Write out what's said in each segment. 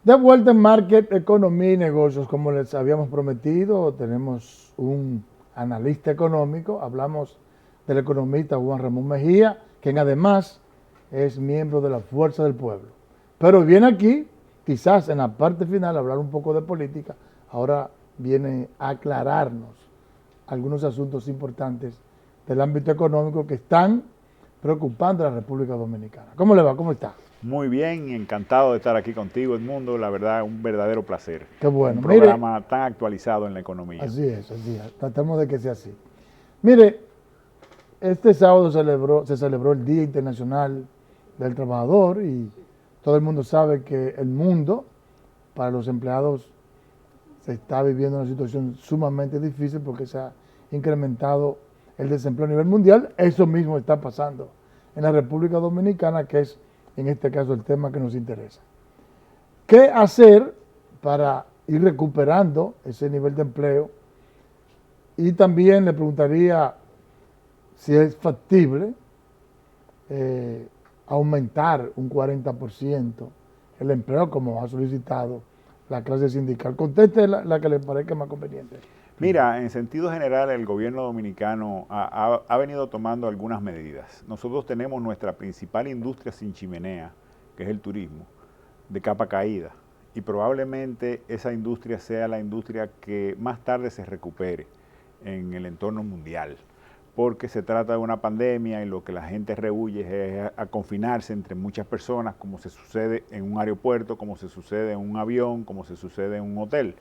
De vuelta en Market, Economía y Negocios, como les habíamos prometido, tenemos un analista económico, hablamos del economista Juan Ramón Mejía, quien además es miembro de la Fuerza del Pueblo. Pero viene aquí, quizás en la parte final, a hablar un poco de política, ahora viene a aclararnos algunos asuntos importantes del ámbito económico que están preocupando a la República Dominicana. ¿Cómo le va? ¿Cómo está? Muy bien, encantado de estar aquí contigo, Edmundo. La verdad, un verdadero placer. Qué bueno. Un Mire, programa tan actualizado en la economía. así es. Tratamos de que sea así. Mire, este sábado se celebró el Día Internacional del Trabajador y todo el mundo sabe que el mundo, para los empleados, se está viviendo una situación sumamente difícil porque se ha incrementado el desempleo a nivel mundial. Eso mismo está pasando en la República Dominicana, que es en este caso el tema que nos interesa. ¿Qué hacer para ir recuperando ese nivel de empleo? Y también le preguntaría si es factible aumentar un 40% el empleo como ha solicitado la clase sindical. Conteste la que le parezca más conveniente. Mira, en sentido general, el gobierno dominicano ha venido tomando algunas medidas. Nosotros tenemos nuestra principal industria sin chimenea, que es el turismo, de capa caída. Y probablemente esa industria sea la industria que más tarde se recupere en el entorno mundial, porque se trata de una pandemia y lo que la gente rehuye es a confinarse entre muchas personas, como se sucede en un aeropuerto, como se sucede en un avión, como se sucede en un hotel.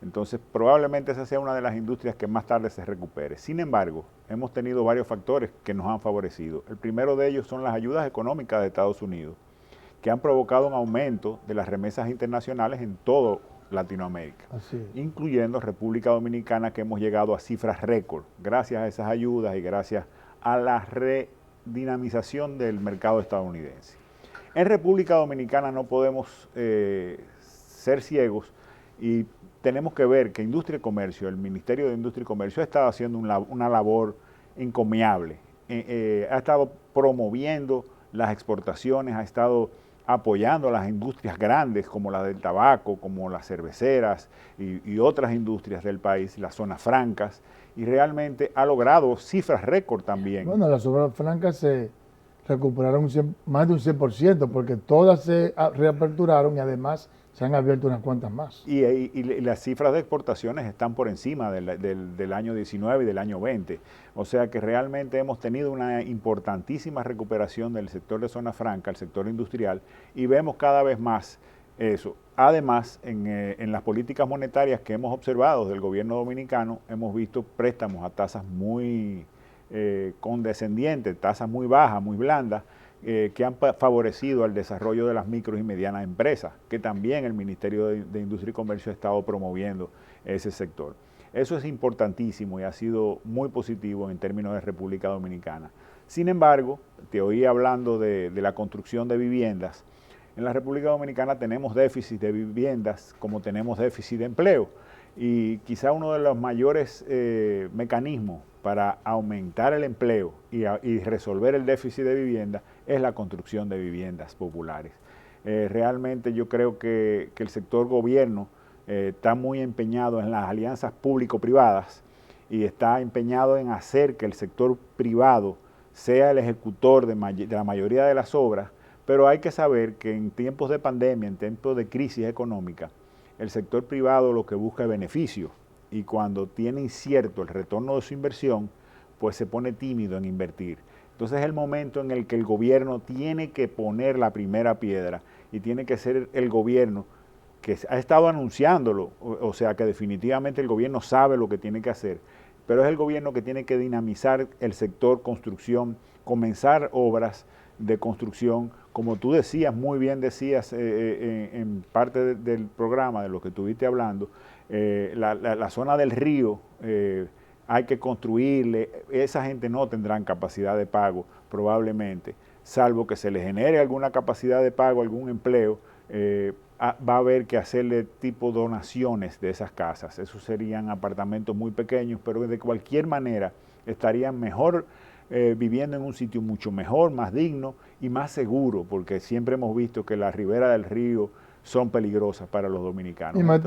Entonces, probablemente esa sea una de las industrias que más tarde se recupere. Sin embargo, hemos tenido varios factores que nos han favorecido. El primero de ellos son las ayudas económicas de Estados Unidos, que han provocado un aumento de las remesas internacionales en todo Latinoamérica, incluyendo República Dominicana, que hemos llegado a cifras récord gracias a esas ayudas y gracias a la redinamización del mercado estadounidense. En República Dominicana no podemos ser ciegos y tenemos que ver que Industria y Comercio, el Ministerio de Industria y Comercio, ha estado haciendo una labor encomiable, ha estado promoviendo las exportaciones, ha estado apoyando a las industrias grandes como la del tabaco, como las cerveceras y otras industrias del país, las zonas francas, y realmente ha logrado cifras récord también. Bueno, las zonas francas se recuperaron más de un 100% porque todas se reaperturaron y además se han abierto unas cuantas más. Y las cifras de exportaciones están por encima del año 19 y del año 20. O sea que realmente hemos tenido una importantísima recuperación del sector de zona franca, el sector industrial, y vemos cada vez más eso. Además, en las políticas monetarias que hemos observado del gobierno dominicano, hemos visto préstamos a tasas muy condescendientes, tasas muy bajas, muy blandas, que han favorecido al desarrollo de las micro y medianas empresas, que también el Ministerio de Industria y Comercio ha estado promoviendo ese sector. Eso es importantísimo y ha sido muy positivo en términos de República Dominicana. Sin embargo, te oí hablando de la construcción de viviendas. En la República Dominicana tenemos déficit de viviendas como tenemos déficit de empleo. Y quizá uno de los mayores mecanismos para aumentar el empleo y resolver el déficit de vivienda es la construcción de viviendas populares. Realmente yo creo que el sector gobierno está muy empeñado en las alianzas público-privadas y está empeñado en hacer que el sector privado sea el ejecutor de la mayoría de las obras, pero hay que saber que en tiempos de pandemia, en tiempos de crisis económica, el sector privado lo que busca es beneficio y cuando tiene incierto el retorno de su inversión, pues se pone tímido en invertir. Entonces es el momento en el que el gobierno tiene que poner la primera piedra y tiene que ser el gobierno que ha estado anunciándolo, o sea que definitivamente el gobierno sabe lo que tiene que hacer, pero es el gobierno que tiene que dinamizar el sector construcción, comenzar obras de construcción, como tú decías, muy bien decías en parte del programa, de lo que estuviste hablando, la zona del río hay que construirle, esa gente no tendrán capacidad de pago probablemente, salvo que se le genere alguna capacidad de pago, algún empleo, va a haber que hacerle tipo donaciones de esas casas. Esos serían apartamentos muy pequeños, pero de cualquier manera estarían mejor viviendo en un sitio mucho mejor, más digno y más seguro, porque siempre hemos visto que la ribera del río son peligrosas para los dominicanos. Y más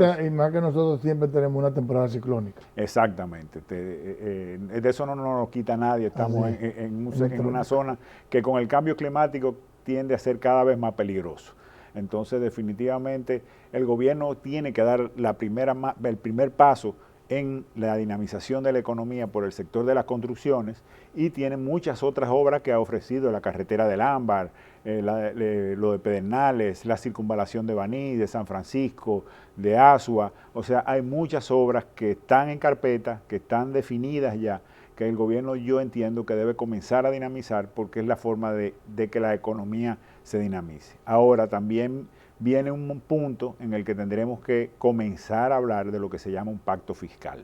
que nosotros siempre tenemos una temporada ciclónica. Exactamente. De eso no nos lo quita nadie. Estamos en una zona que con el cambio climático tiende a ser cada vez más peligroso. Entonces, definitivamente, el gobierno tiene que dar el primer paso en la dinamización de la economía por el sector de las construcciones, y tiene muchas otras obras que ha ofrecido: la carretera del Ámbar, lo de Pedernales, la circunvalación de Baní, de San Francisco, de Asua. O sea, hay muchas obras que están en carpeta, que están definidas ya, que el gobierno, yo entiendo que debe comenzar a dinamizar, porque es la forma de que la economía se dinamice. Ahora también viene un punto en el que tendremos que comenzar a hablar de lo que se llama un pacto fiscal.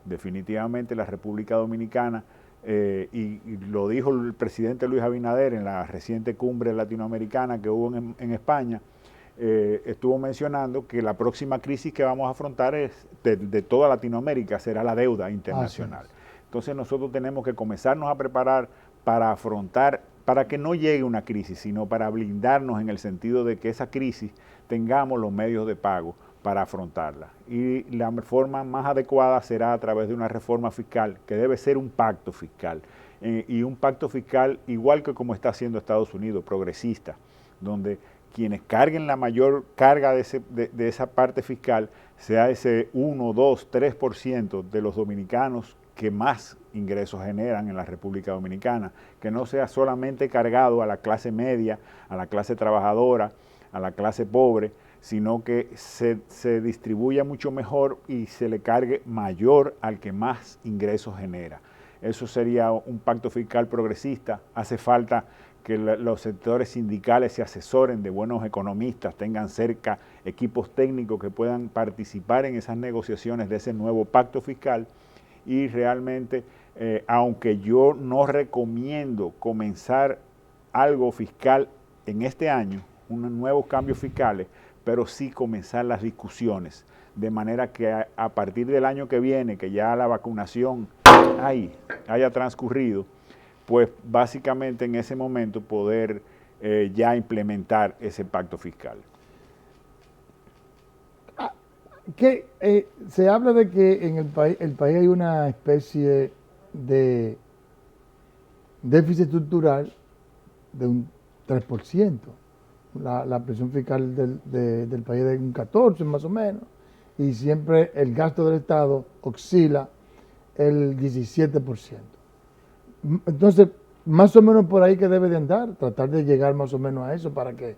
Definitivamente la República Dominicana, y lo dijo el presidente Luis Abinader en la reciente cumbre latinoamericana que hubo en España, estuvo mencionando que la próxima crisis que vamos a afrontar es de toda Latinoamérica, será la deuda internacional. Entonces nosotros tenemos que comenzarnos a preparar para afrontar, para que no llegue una crisis, sino para blindarnos en el sentido de que esa crisis tengamos los medios de pago para afrontarla. Y la forma más adecuada será a través de una reforma fiscal, que debe ser un pacto fiscal, y un pacto fiscal igual que como está haciendo Estados Unidos, progresista, donde quienes carguen la mayor carga de esa parte fiscal sea ese 1, 2, 3% de los dominicanos que más ingresos generan en la República Dominicana, que no sea solamente cargado a la clase media, a la clase trabajadora, a la clase pobre, sino que se distribuya mucho mejor y se le cargue mayor al que más ingresos genera. Eso sería un pacto fiscal progresista. Hace falta que los sectores sindicales se asesoren de buenos economistas, tengan cerca equipos técnicos que puedan participar en esas negociaciones de ese nuevo pacto fiscal. Y realmente, aunque yo no recomiendo comenzar algo fiscal en este año, unos nuevos cambios fiscales, pero sí comenzar las discusiones, de manera que a partir del año que viene, que ya la vacunación haya transcurrido, pues básicamente en ese momento poder ya implementar ese pacto fiscal. Se habla de que en el país hay una especie de déficit estructural de un 3%. La presión fiscal del país es de un 14% más o menos, y siempre el gasto del Estado oscila el 17%. Entonces, más o menos por ahí que debe de andar, tratar de llegar más o menos a eso para que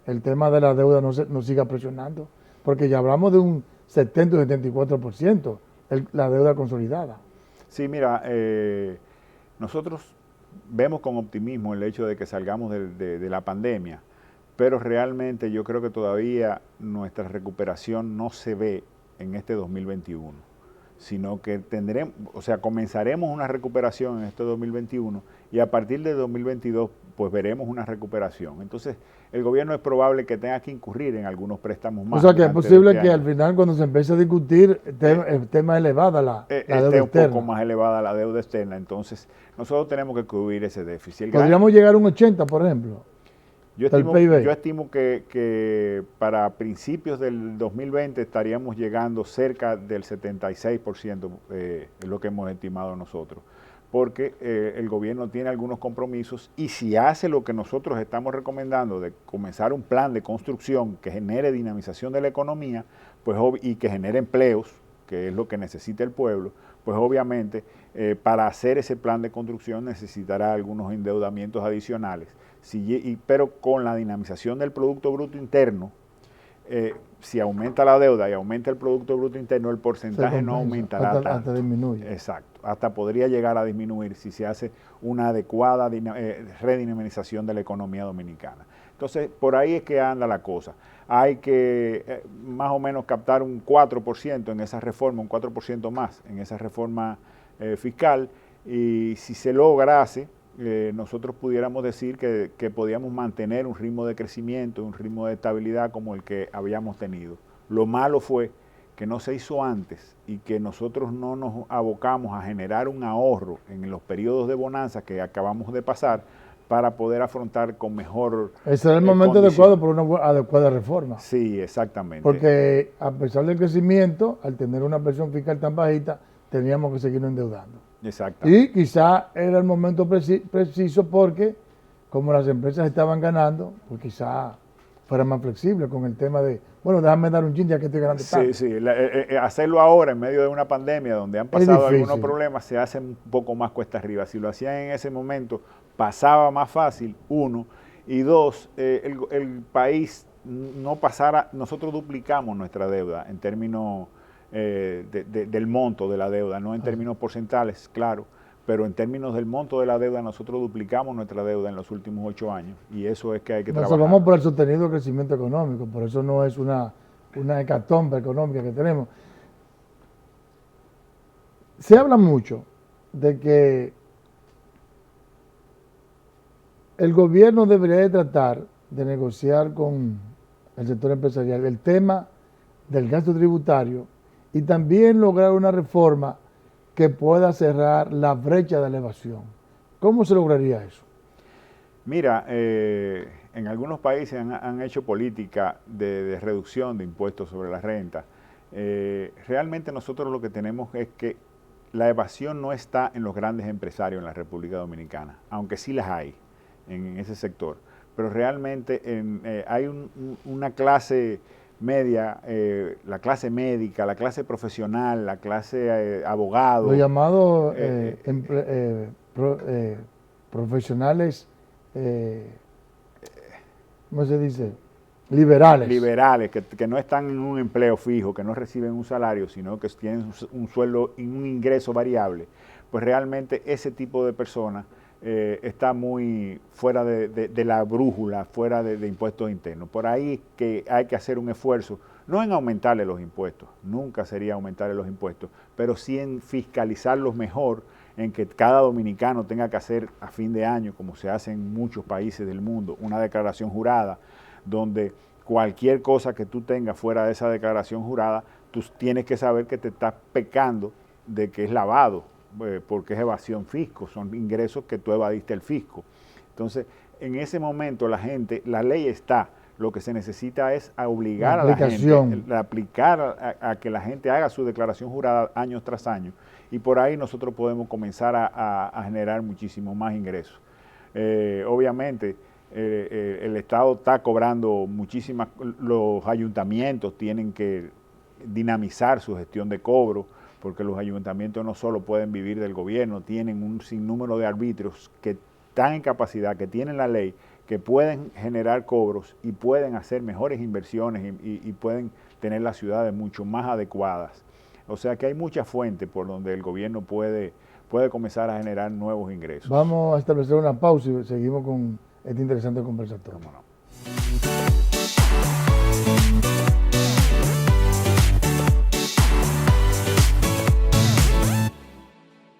el tema de la deuda no siga presionando, porque ya hablamos de un 70 o 74%, la deuda consolidada. Sí, mira, nosotros vemos con optimismo el hecho de que salgamos de la pandemia, pero realmente yo creo que todavía nuestra recuperación no se ve en este 2021, sino que comenzaremos una recuperación en este 2021 y a partir de 2022 pues veremos una recuperación. Entonces el gobierno es probable que tenga que incurrir en algunos préstamos más. O sea que es posible que al final, cuando se empiece a discutir el tema elevada la deuda externa, un poco más elevada la deuda externa. Entonces nosotros tenemos que cubrir ese déficit. ¿Podríamos llegar a un 80, por ejemplo? Yo estimo que para principios del 2020 estaríamos llegando cerca del 76%, es lo que hemos estimado nosotros, porque el gobierno tiene algunos compromisos, y si hace lo que nosotros estamos recomendando, de comenzar un plan de construcción que genere dinamización de la economía, pues, y que genere empleos, que es lo que necesita el pueblo, pues obviamente para hacer ese plan de construcción necesitará algunos endeudamientos adicionales. Pero con la dinamización del Producto Bruto Interno, si aumenta la deuda y aumenta el Producto Bruto Interno, el porcentaje no aumentará tanto. Hasta disminuye. Exacto, hasta podría llegar a disminuir si se hace una adecuada redinamización de la economía dominicana. Entonces, por ahí es que anda la cosa. Hay que más o menos captar un 4% en esa reforma, un 4% más en esa reforma fiscal, y si se lograse, nosotros pudiéramos decir que podíamos mantener un ritmo de crecimiento, un ritmo de estabilidad como el que habíamos tenido. Lo malo fue que no se hizo antes y que nosotros no nos abocamos a generar un ahorro en los periodos de bonanza que acabamos de pasar para poder afrontar con mejor Ese era el momento adecuado por una adecuada reforma. Sí, exactamente. Porque a pesar del crecimiento, al tener una presión fiscal tan bajita, teníamos que seguirnos endeudando. Exactamente. Y quizá era el momento preciso porque, como las empresas estaban ganando, pues quizá fuera más flexible con el tema de, bueno, déjame dar un chin ya que estoy ganando tanto. Sí, hacerlo ahora en medio de una pandemia donde han pasado algunos problemas se hace un poco más cuesta arriba. Si lo hacían en ese momento, pasaba más fácil, uno, y dos, el país no pasara, nosotros duplicamos nuestra deuda en términos del monto de la deuda, no en términos porcentuales, claro, pero en términos del monto de la deuda nosotros duplicamos nuestra deuda en los últimos 8 años y eso es que hay que trabajar. Nosotros vamos por el sostenido crecimiento económico, por eso no es una hecatombe económica que tenemos. Se habla mucho de que el gobierno debería de tratar de negociar con el sector empresarial el tema del gasto tributario y también lograr una reforma que pueda cerrar la brecha de la evasión. ¿Cómo se lograría eso? Mira, en algunos países han hecho política de reducción de impuestos sobre la renta. Realmente nosotros lo que tenemos es que la evasión no está en los grandes empresarios en la República Dominicana, aunque sí las hay en ese sector. Pero realmente hay una clase media, la clase médica, la clase profesional, la clase abogado. Los llamados profesionales, ¿cómo se dice? Liberales. Liberales, que no están en un empleo fijo, que no reciben un salario, sino que tienen un sueldo y un ingreso variable. Pues realmente ese tipo de personas está muy fuera de la brújula, fuera de impuestos internos. Por ahí que hay que hacer un esfuerzo, no en aumentarle los impuestos, nunca sería aumentarle los impuestos, pero sí en fiscalizarlos mejor, en que cada dominicano tenga que hacer a fin de año, como se hace en muchos países del mundo, una declaración jurada, donde cualquier cosa que tú tengas fuera de esa declaración jurada, tú tienes que saber que te estás pecando de que es lavado, porque es evasión fisco, son ingresos que tú evadiste el fisco. Entonces, en ese momento la ley está, lo que se necesita es obligar a la gente, aplicar a que la gente haga su declaración jurada año tras año, y por ahí nosotros podemos comenzar a generar muchísimo más ingresos. Obviamente, el Estado está cobrando muchísimas, los ayuntamientos tienen que dinamizar su gestión de cobro, porque los ayuntamientos no solo pueden vivir del gobierno, tienen un sinnúmero de arbitrios que están en capacidad, que tienen la ley, que pueden generar cobros y pueden hacer mejores inversiones y pueden tener las ciudades mucho más adecuadas. O sea que hay muchas fuentes por donde el gobierno puede comenzar a generar nuevos ingresos. Vamos a establecer una pausa y seguimos con este interesante conversatorio. ¿Cómo no?